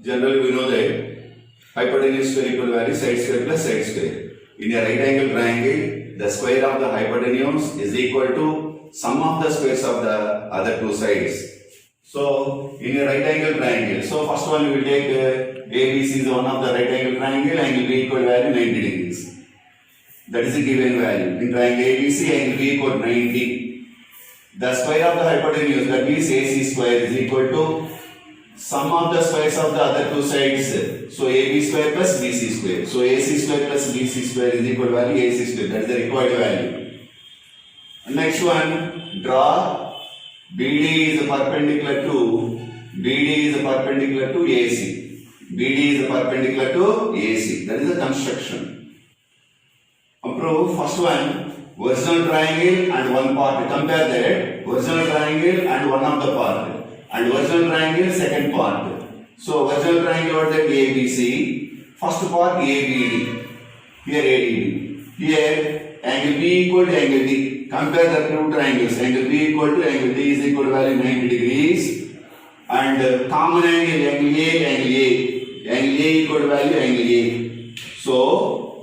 Generally, we know that hypotenuse square equal value side square plus side square. In a right angle triangle, the square of the hypotenuse is equal to sum of the squares of the other two sides. So, in a right angle triangle, so first one we will take ABC is one of the right angle triangle, angle B equal value 90 degrees. That is a given value. In triangle ABC, angle B equal 90. The square of the hypotenuse, that means AC square, is equal to sum of the squares of the other two sides. So AB square plus BC square. So AC square plus BC square is equal to value AC square. That is the required value. Next one, draw BD is perpendicular to AC. BD is perpendicular to AC. That is the construction. Prove first one, horizontal triangle and one part. Compare that horizontal triangle and one of the part, and horizontal triangle second part. So horizontal triangle what that ABC, first part ABD, here ADB, here angle B equal to angle D. Compare the two triangles, angle B equal to angle D is equal to value 90 degrees, and common angle angle A equal to value angle A. So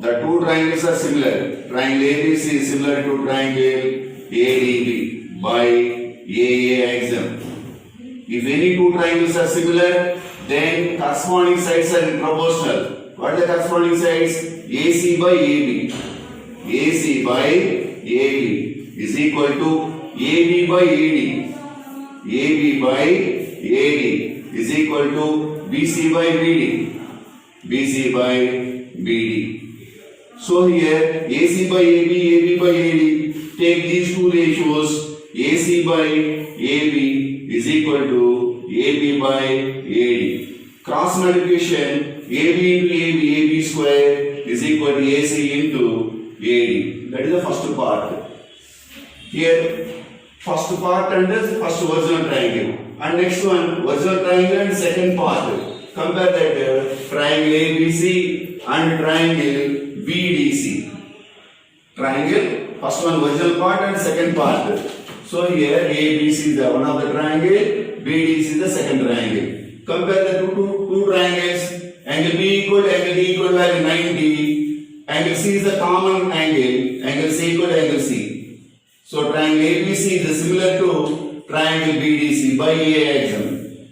the two triangles are similar. Triangle ABC is similar to triangle ADB by AA axiom. If any two triangles are similar, then corresponding sides are proportional. What are the corresponding sides? AC by AB. AC by AB is equal to AB by AD. AB by AD is equal to BC by BD. BC by BD. So here AC by AB, AB by AD, take these two ratios, AC by AB is equal to AB by AD. Cross multiplication, AB into AB, AB square is equal to AC into AD. That is the first part. Here, first part and the first horizontal triangle. And next one, horizontal triangle and second part. Compare that triangle ABC and triangle BDC. Triangle, first one horizontal part and second part. So here ABC is the one of the triangle, BDC is the second triangle. Compare the two triangles. Angle B equal to angle D equal to value 90. Angle C is the common angle. Angle C equal to angle C. So triangle ABC is similar to triangle BDC by AA axiom.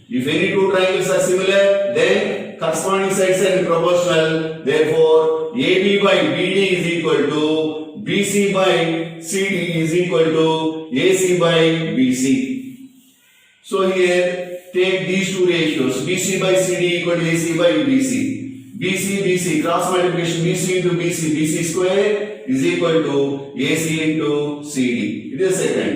If any two triangles are similar, then corresponding sides are proportional. Therefore, AB by BD is equal to BC by CD is equal to AC by BC. So here, take these two ratios. BC by CD equal to AC by BC. BC, cross multiplication BC into BC. BC square is equal to AC into CD. It is second.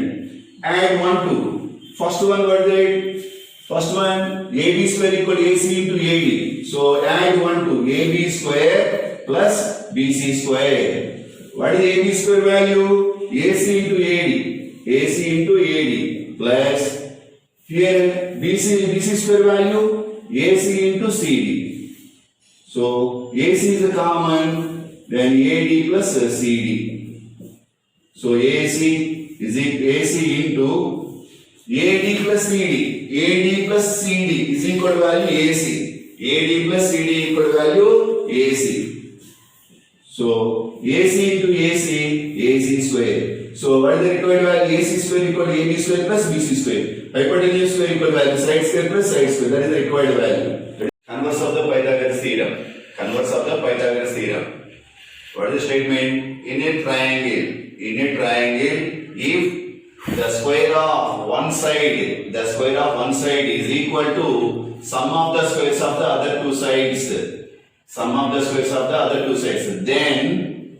Add 1 to. First one what is it? First one, AB square equal to AC into AD. So add 1 to AB square plus BC square. What is AB square value? AC into AD. AC into AD plus here BC square value AC into CD. So AC is a common, then AD plus CD. So AC is AC into AD plus CD. AD plus CD is equal to value AC. AD plus CD equal to value AC. So AC into AC, AC square. So what is the required value? AC square equal to AB square plus BC square. Hypotenuse square equal to value side square plus side square. That is the required value. Converse of the Pythagoras theorem. Converse of the Pythagoras theorem. What is the statement? In a triangle, if the square of one side is equal to sum of the squares of the other two sides. Then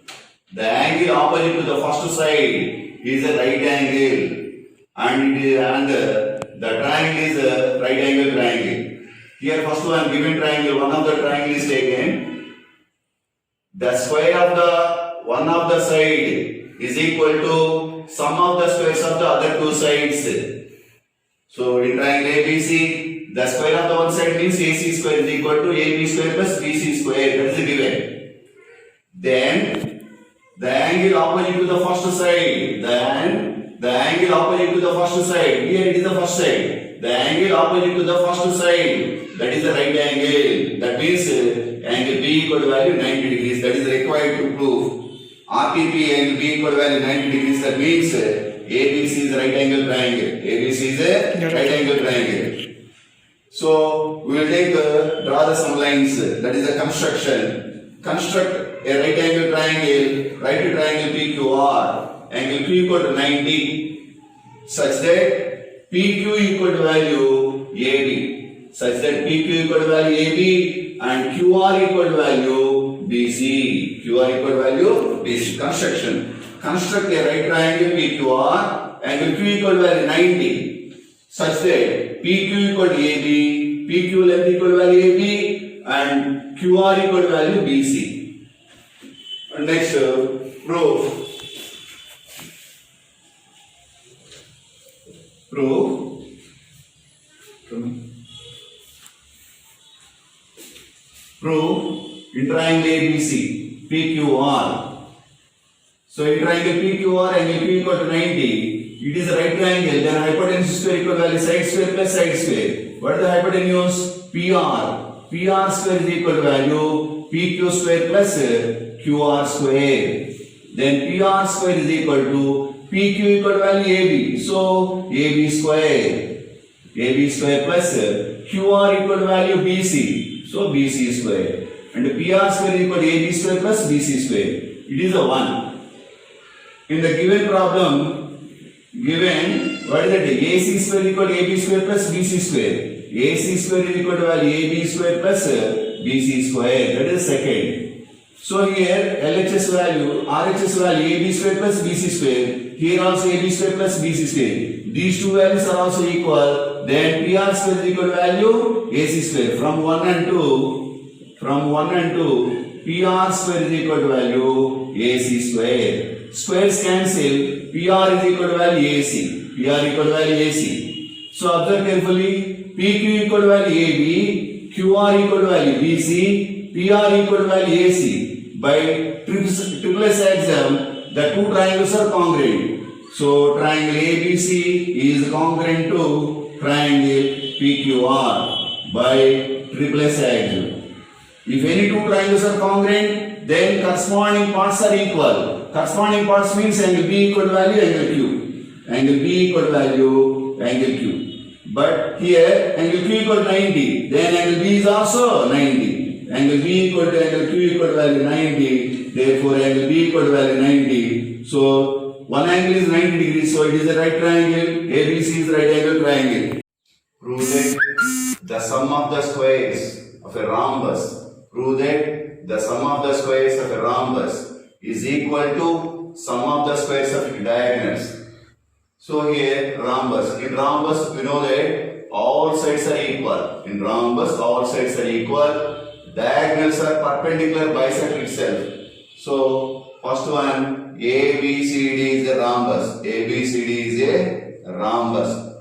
the angle opposite to the first side is a right angle, and the triangle is a right angle triangle. Here first one given triangle, one of the triangle is taken. The square of the one of the side is equal to sum of the squares of the other two sides. So in triangle ABC, the square of the one side means AC square is equal to AB square plus BC square. That is given. Then the angle opposite to the first side, then The angle opposite to the first side. Here it is the first side. The angle opposite to the first side. That is the right angle. That means angle B equal to value 90 degrees. That is required to prove. RPP angle B equal to value 90 degrees. That means ABC is a right angle triangle. ABC is a right angle triangle. So we will take draw the some lines. That is the construction. Construct a right angle triangle. Right triangle PQR. Angle Q equal to 90 such that PQ equal to value AB. Such that PQ equal to value AB and QR equal to value BC. QR equal to value BC. Construction. Construct a right triangle PQR. Angle Q equal to value 90 such that PQ equal to AB, PQ length equal to value AB and QR equal to value BC. And next proof. Proof in triangle ABC PQR. So in triangle PQR angle Q equal to 90. It is a right triangle. Then hypotenuse square equal to value side square plus side square. What is the hypotenuse? PR. PR square is equal to value PQ square plus QR square. Then PR square is equal to PQ equal to value AB. So AB square. AB square plus QR equal to value BC. So BC square. And PR square equal to AB square plus BC square. It is a 1. In the given problem, given what is that? AC square equal to AB square plus BC square. AC square is equal to value AB square plus BC square. That is second. So here LHS value, RHS value AB square plus BC square. Here also AB square plus BC square. These two values are also equal. Then PR square is equal to value AC square. From 1 and 2, PR square is equal to value AC square. Squares cancel. PR is equal to value AC. PR equal to value AC. So observe carefully. PQ equal to value AB, QR equal to value BC, PR equal to value AC. By triples axiom, the two triangles are congruent. So triangle ABC is congruent to triangle PQR by triples axiom. If any two triangles are congruent, then corresponding parts are equal. Corresponding parts means angle B equal to value angle Q. Angle B equal to value angle Q. But here angle Q equal to 90, then angle B is also 90. Angle B equal to angle Q equal to value 90, therefore angle B equal to value 90. So one angle is 90 degrees, so it is a right triangle. ABC is right angle triangle. Prove that the sum of the squares of a rhombus. Prove that the sum of the squares of a rhombus is equal to sum of the squares of diagonals. So here rhombus. In rhombus we know that all sides are equal. In rhombus all sides are equal. Diagonals are perpendicular bisect itself. So first one ABCD is a rhombus. ABCD is a rhombus.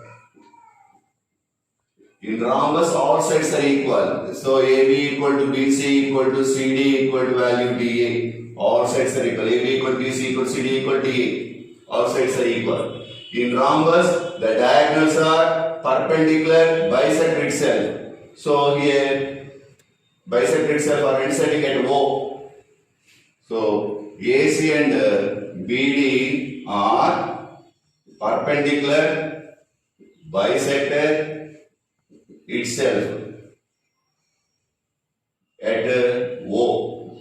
In rhombus all sides are equal. So AB equal to BC equal to CD equal to value DA. All sides are equal. AB equal to BC equal to CD equal to DA. All sides are equal. In rhombus, the diagonals are perpendicular bisect itself. So here, bisect itself are intersecting at O. So AC and BD are perpendicular bisected itself at O.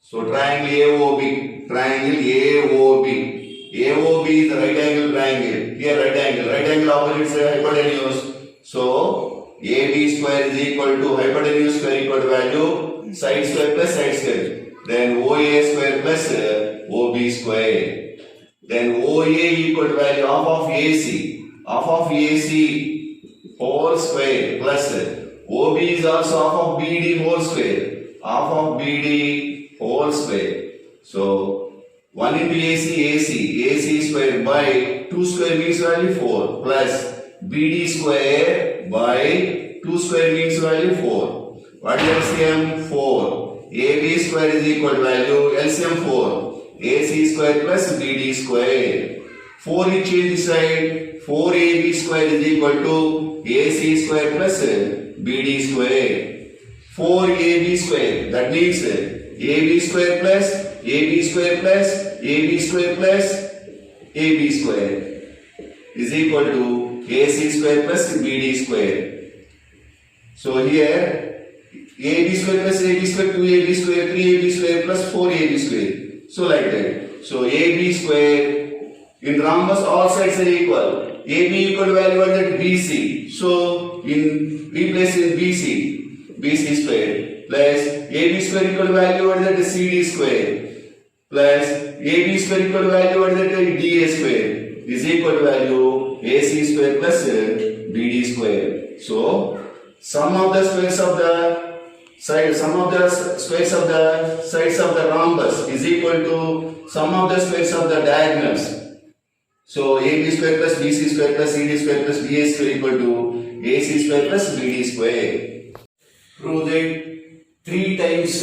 So triangle AOB, AOB is the right angle triangle. Here right angle opposite hypotenuse. So AB square is equal to hypotenuse square equal to value side square plus side square. Then OA square plus OB square. Then OA equal to value half of AC. Half of AC whole square plus OB is also half of BD whole square. Half of BD whole square. So 1 into AC square by 2 square means value 4 plus BD square by 2 square means value 4. What is LCM? 4. AB square is equal to value LCM 4. AC square plus BD square. 4 is change this side. 4ab square is equal to ac square plus bd square. 4ab square, that means ab square plus ab square plus ab square plus ab square is equal to ac square plus bd square. So here ab square plus ab square, 2ab square, 3ab square plus 4ab square. So like that. So ab square, in rhombus all sides are equal. AB equal to value of that BC. So in replace in BC square plus AB square equal to value of that CD square plus AB square equal to value of that DA square is equal to value AC square plus BD square. So sum of the squares of the sides of the rhombus is equal to sum of the squares of the diagonals. So AB square plus BC square plus CD square plus DA square equal to AC square plus BD square. Prove that 3 times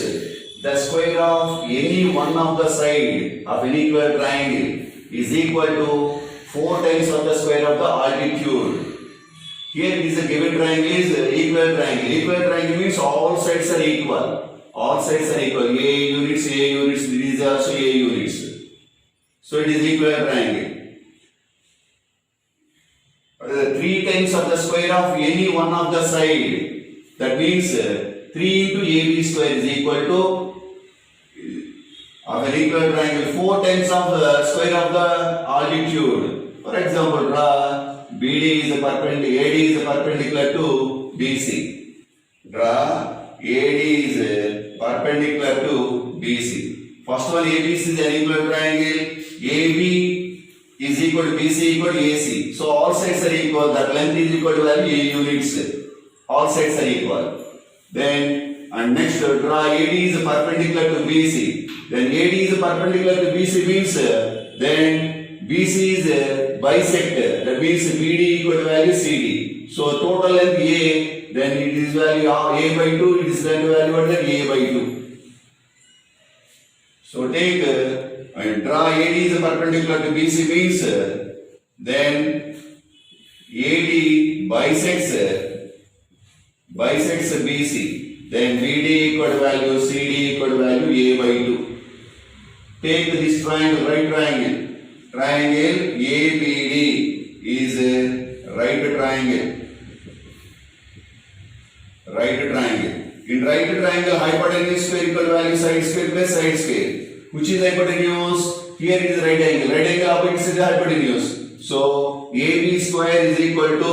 the square of any one of the side of an equal triangle is equal to 4 times of the square of the altitude. Here it is a given triangle is equal triangle. Equal triangle means all sides are equal. All sides are equal. A units, these are also A units. So it is equal triangle. 3 times of the square of any one of the side. That means 3 into AB square is equal to of an equal triangle 4 times of the square of the altitude. For example, draw BD is AD is perpendicular to BC. Draw AD is perpendicular to BC. First one ABC is an equal triangle. AB is equal to BC equal to AC. So all sides are equal. That length is equal to value A units. All sides are equal. Then and next draw AD is perpendicular to BC. Then AD is perpendicular to BC means then BC is bisect. That means BD equal to value CD. So total length A. Then it is value A by 2. It is then value of that A by 2. So take and draw AD is perpendicular to BC means then AD bisects BC, then BD equal to value CD equal to value A by 2. Take this triangle, right triangle. Triangle ABD is a right triangle. Right triangle. In right triangle, hypotenuse square equal to value side square plus side square. Which is hypotenuse? Here it is right angle. Right angle opposite is the hypotenuse. So AB square is equal to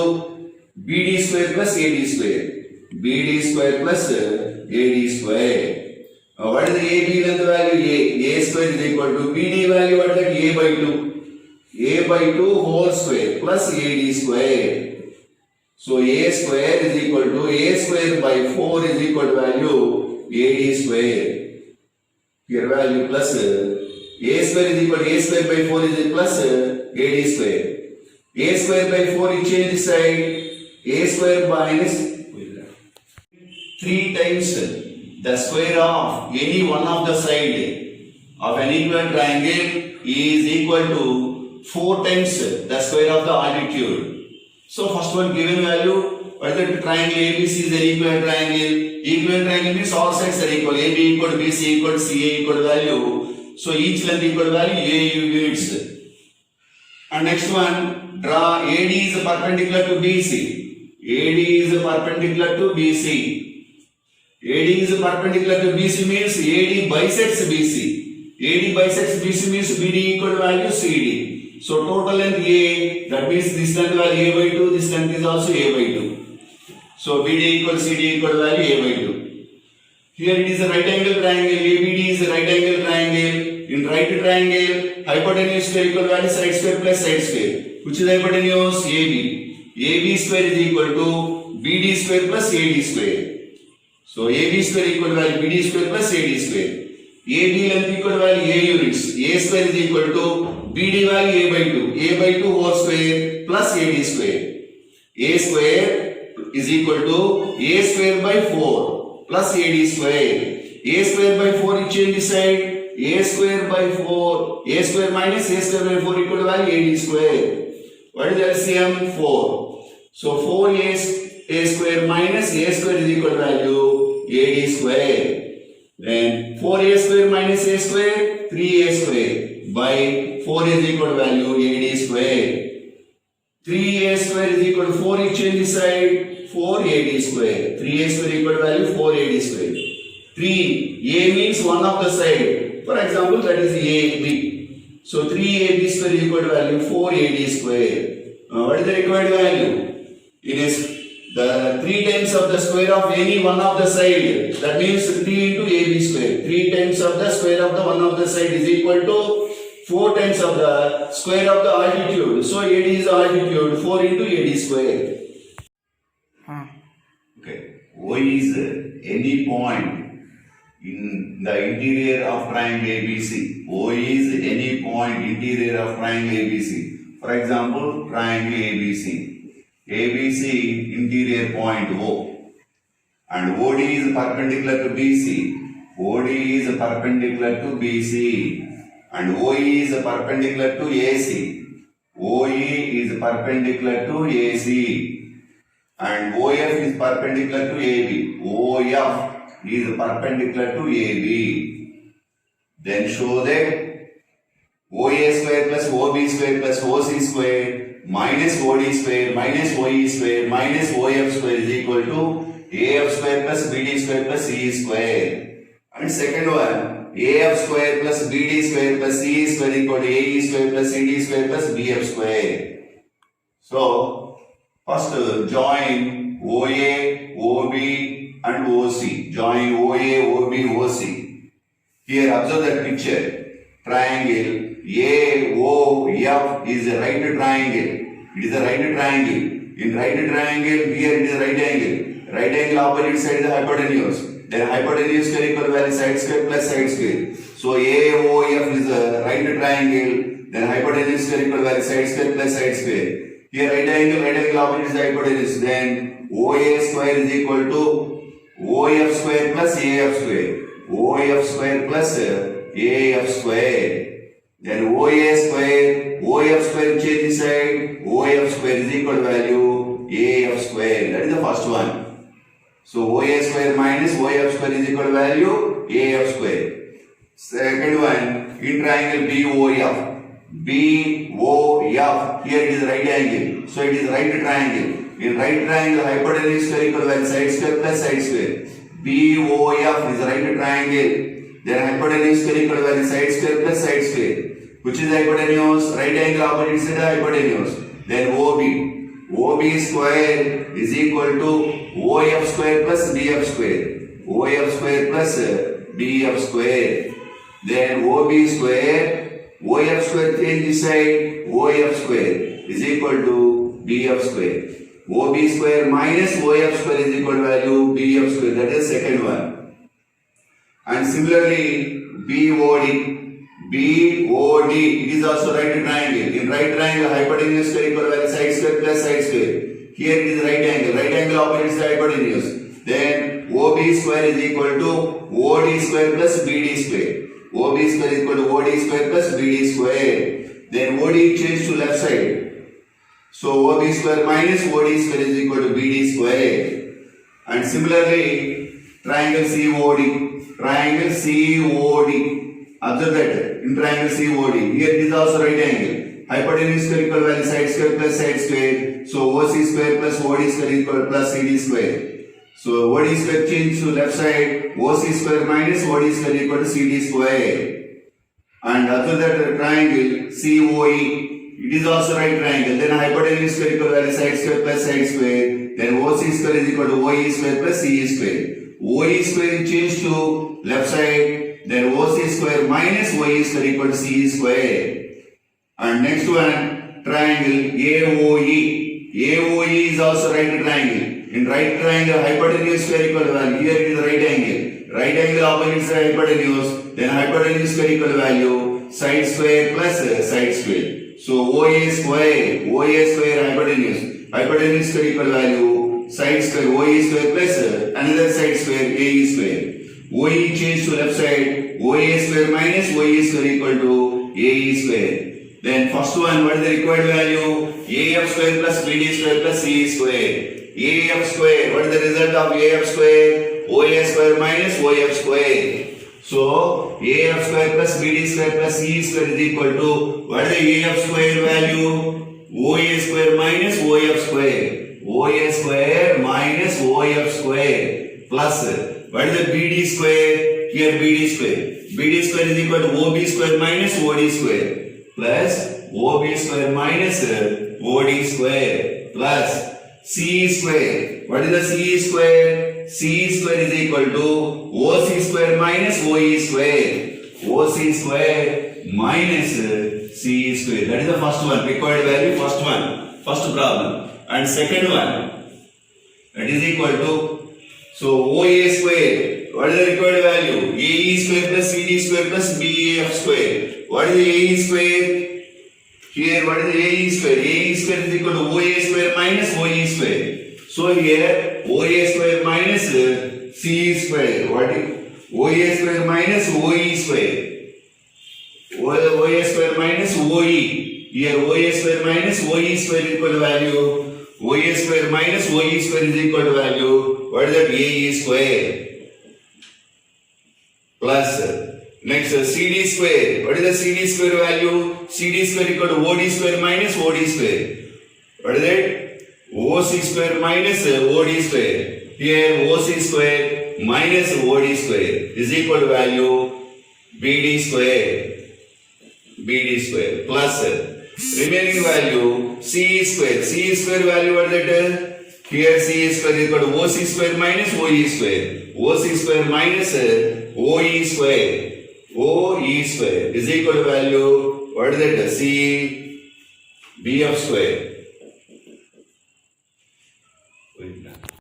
BD square plus AD square. BD square plus AD square. What is the AB length value? A square is equal to BD value what is that? A by 2. A by 2 whole square plus AD square. So A square is equal to A square by 4 is equal to value AD square. Here value plus A square is equal to A square by 4 is plus AD square. A square by 4 is change this side. A square minus 3 times the square of any one of the side of an equal triangle is equal to 4 times the square of the altitude. So first one given value, what is the triangle ABC is an equal triangle. Equal triangle means all sides are equal. AB equal to BC equal to CA equal to value. So each length equal to value A units. And next one, draw AD is perpendicular to BC. AD is perpendicular to BC. AD is perpendicular to BC means AD bisects BC. AD bisects BC means BD equal to value CD. So total length A, that means this length value A by 2, this length is also A by 2. So BD equal to CD equal to value A by 2. Here it is a right angle triangle. ABD is a right angle triangle. In right triangle, hypotenuse square equal to value side square plus side square. Which is hypotenuse? AB. AB square is equal to BD square plus AD square. So AB square equal to value BD square plus AD square. AB length equal to value A units. A square is equal to BD value A by 2. A by 2 whole square plus AD square. A square is equal to A square by 4 plus AD square. A square by 4 you change this side. a square by 4, a square minus a square by 4 equal to value AD square. What is LCM? 4. So 4a square minus a square is equal to value AD square. Then 4a square minus a square, 3a square by 4 is equal to value AD square. 3a square is equal to 4, you change this side, 4ad square. 3a square equal to value 4ad square. 3, a means one of the side. For example, that is ab. So 3ab square is equal to value 4ad square. What is the required value? It is the 3 times of the square of any one of the side. That means 3 into ab square. 3 times of the square of the one of the side is equal to 4 times of the square of the altitude. So AD is the altitude. 4 into AD square. Okay. O is any point in the interior of triangle ABC. O is any point interior of triangle ABC. For example, triangle ABC. ABC interior point O. And OD is perpendicular to BC. OD is perpendicular to BC. And OE is perpendicular to AC. OE is perpendicular to AC. And OF is perpendicular to AB. OF is perpendicular to AB. Then show that OA square plus OB square plus OC square minus OD square minus OE square minus OF square is equal to AF square plus BD square plus CE square. And second one, AF square plus BD square plus CE square equal to AE square plus CD square plus BF square. So, first join OA, OB and OC. Join OA, OB, OC. Here observe that picture. Triangle AOF is a right triangle. It is a right triangle. In right triangle, here it is a right angle. Right angle opposite side is the hypotenuse. Then hypotenuse square equal to value side square plus side square. So AOF is a right triangle. Then hypotenuse square equal to value side square plus side square. Here right angle opposite is the hypotenuse. Then OA square is equal to OF square plus AF square. OF square plus AF square. Then OA square, OF square change this side. OF square is equal to value AF square. That is the first one. So OA square minus OF square is equal to value AF square. Second one, in triangle BOF. BOF, here it is right angle. So it is right triangle. In right triangle, hypotenuse square equal to value side square plus side square. BOF is right triangle. Then hypotenuse square equal to value side square plus side square. Which is hypotenuse? Right angle opposite side hypotenuse. Then OB. OB square is equal to OF square plus BF square. OF square plus BF square. Then OB square, OF square change this side, OF square is equal to BF square. OB square minus OF square is equal to value BF square. That is second one. And similarly, BOD. BOD, it is also right triangle. In right triangle, hypotenuse square equal to value side square plus side square. Here it is right angle. Right angle opposite is the hypotenuse. Then OB square is equal to OD square plus BD square. OB square is equal to OD square plus BD square. Then OD change to left side. So OB square minus OD square is equal to BD square. And similarly, triangle COD. Triangle COD. Observe that in triangle COD, here it is also right angle. Hypotenuse square equal to value side square plus side square. So OC square plus OD square equal to plus CD square. So OD square change to left side. OC square minus OD square equal to CD square. And observe that triangle COE, it is also right triangle. Then hypotenuse square equal to value side square plus side square. Then OC square is equal to OE square plus CE square. OE square change to left side. Then OC square minus OE square equal to CE square. And next one, triangle AOE. AOE is also right triangle. In right triangle, hypotenuse square equal to value. Here it is right angle. Right angle opposite side hypotenuse. Then hypotenuse square equal to value side square plus side square. So OA square hypotenuse. Hypotenuse square equal to value side square OE square plus another side square AE square. OE change to left side. OA square minus OE square equal to AE square. Then first one, what is the required value? AF square plus BD square plus CE square. AF square, what is the result of AF square? OA square minus OF square. So, AF square plus BD square plus CE square is equal to, what is the AF square value? OA square minus OF square. OA square minus OF square plus, what is the BD square? Here BD square. BD square is equal to OB square minus OD square plus OB square minus OD square plus CE square. What is the CE square? CE square is equal to OC square minus OE square. OC square minus CE square. That is the first one. Required value, first one. First problem. And second one, that is equal to, so OA square. What is the required value? AE square plus CD square plus BAF square. What is the AE square? Here, what is the AE square? AE square is equal to OA square minus OE square. So here, OA square minus CE square. What is OA square minus OE square? OA square minus OE. Here, OA square minus OE square is equal to value. OA square minus OE square is equal to value. What is that? AE square. Plus, next CD square. What is the CD square value? CD square equal to OD square minus OD square. What is it? OC square minus OD square. Here OC square minus OD square is equal to value BD square. BD square plus remaining value CE square. CE square value what is that? Here CE square is equal to OC square minus OE square. OC square minus OE square. OE square is equal to value, what is that? C BF square.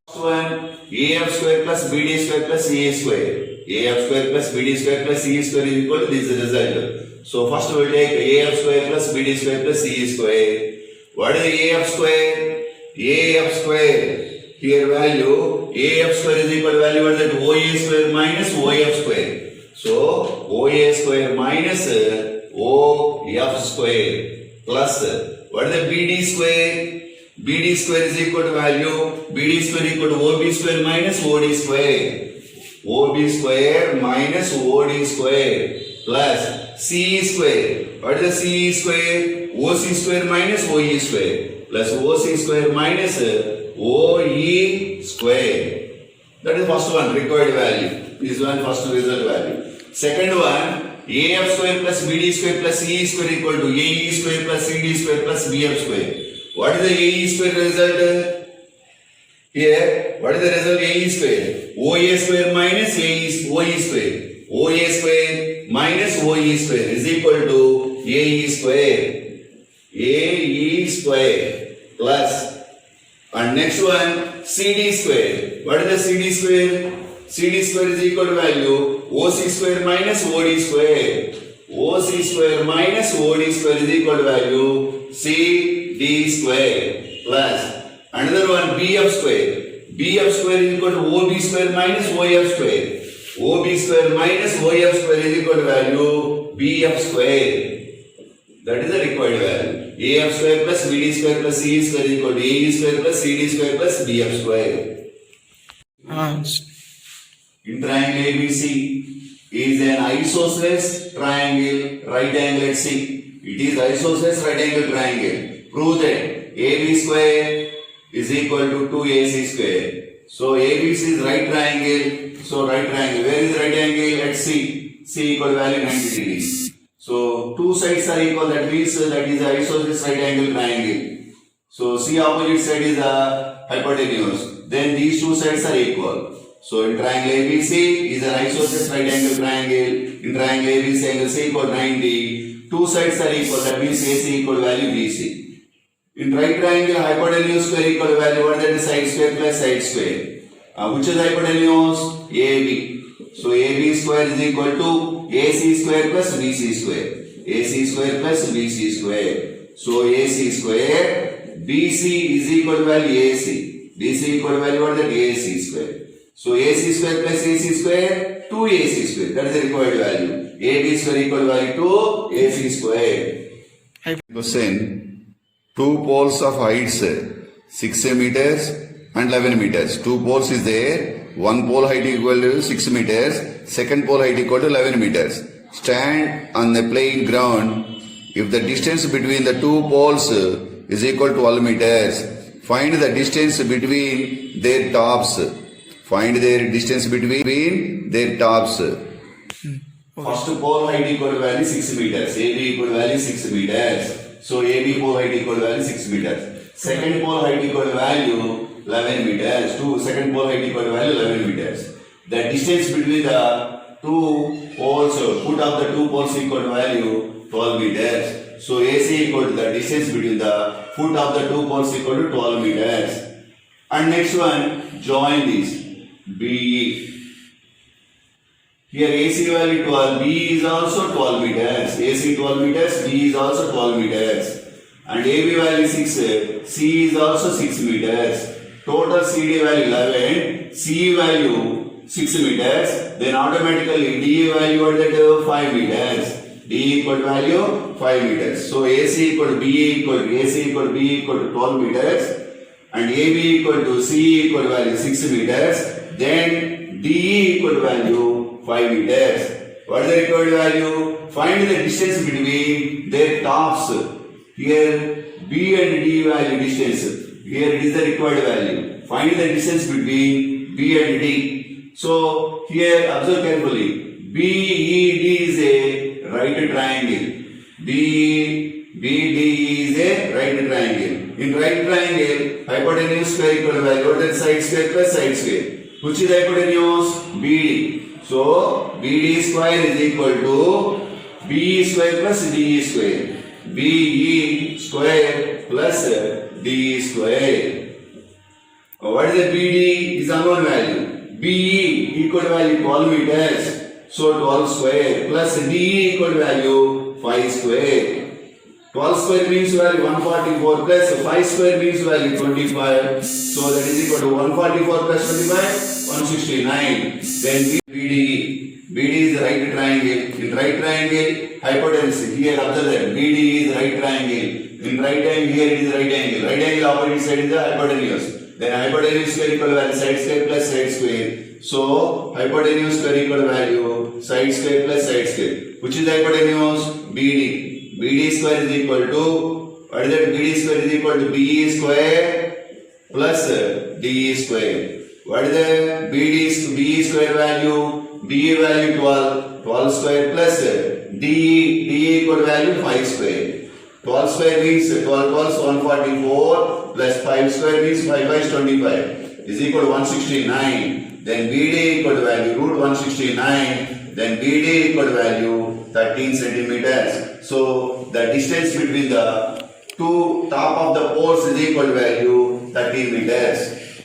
First one, AF square plus BD square plus CA square. AF square plus BD square plus CE square is equal to this result. So first we will take AF square plus BD square plus CE square. What is the AF square? AF square. Here value, AF square is equal to value what is that? OA square minus OF square. So, OA square minus OF square plus, what is the BD square? BD square is equal to value, BD square equal to OB square minus OD square. OB square minus OD square plus CE square. What is the CE square? OC square minus OE square plus OC square minus OE square. That is first one, required value. This one first result value. Second one, AF square plus BD square plus CE square equal to AE square plus CD square plus BF square. What is the AE square result? Here, what is the result AE square? OA square minus OE square. OA square minus OE square is equal to AE square. AE square plus, and next one, CD square. What is the CD square? CD square is equal to value OC square minus OD square. OC square minus OD square is equal to value CD square plus another one BF square. BF square is equal to OB square minus OF square. OB square minus OF square is equal to value BF square. That is the required value. AF square plus BD square plus CE square is equal to AE square plus CD square plus BF square. In triangle ABC is an isosceles triangle, right angle at C. It is isosceles right angle triangle. Prove that AB square is equal to 2AC square. So ABC is right triangle. So right triangle. Where is right angle? At C. C equal value 90 degrees. So two sides are equal. That means that is isosceles right angle triangle. So C opposite side is a hypotenuse. Then these two sides are equal. So in triangle ABC is an isosceles right angle triangle. In triangle ABC angle C equal 90. Two sides are equal. That means AC equal value BC. In right triangle hypotenuse square equal value what, that is side square plus side square. Which is hypotenuse? AB. So AB square is equal to AC square plus BC square. AC square plus BC square. So AC square BC is equal to value AC. BC equal to value what, that AC square. So AC square plus AC square 2AC square. That is the required value. AB square equal value to AC square. Question. Two poles of heights 6 meters and 11 meters. Two poles is there. One pole height equal to 6 meters. Second pole height equal to 11 meters. Stand on the plain ground. If the distance between the two poles is equal to 12 meters, find the distance between their tops. Find their distance between their tops. First pole height equal to value 6 meters. AB equal to value 6 meters. So AB pole height equal to value 6 meters. Second pole height equal to value 11 meters. Second pole height equal to value 11 meters. The distance between the two poles, foot of the two poles equal to value 12 meters. So AC equal to the distance between the foot of the two poles equal to 12 meters. And next one, join this. BE. Here AC value 12, B is also 12 meters. AC 12 meters, B is also 12 meters. And AB value 6, C is also 6 meters. Total CD value 11, C value 6 meters. Then automatically D value at 5 meters. D equal to value 5 meters. So AC equal to B equal to AC equal to B equal to 12 meters. And AB equal to C equal to value 6 meters. Then DE equal to value 5 meters. What is the required value? Find the distance between their tops. Here B and D value distance. Here it is the required value. Find the distance between B and D. So here observe carefully. BED is a right triangle. BD is a right triangle. In right triangle, hypotenuse square equal to value. What is side square plus side square? Which is hypotenuse? BD. So BD square is equal to BE square plus DE square. BE square plus DE square. What is the BD? Is unknown value. BE equal to value 12 meters. So 12 square plus DE equal to value 5 square. 12 square means value 144 plus 5 square means value 25. So that is equal to 144 plus 25, 169. Then BDE. BD is the right triangle. In right triangle, hypotenuse. Here observe that BD is right triangle. In right angle, here it is right angle. Right angle opposite side is the hypotenuse. Then hypotenuse square equal to value side square plus side square. So hypotenuse square equal to value side square plus side square. Which is the hypotenuse? BD. BD square is equal to, what is that? BD square is equal to BE square plus DE square. What is the BE square value? BE value 12, 12 square plus DE equal to value 5 square. 12 square means 12 plus 144 plus 5 square means 5 by 25 is equal to 169. Then BD equal to value root 169. Then BD equal to value 13 centimeters. So the distance between the two top of the poles is equal to value 13 meters.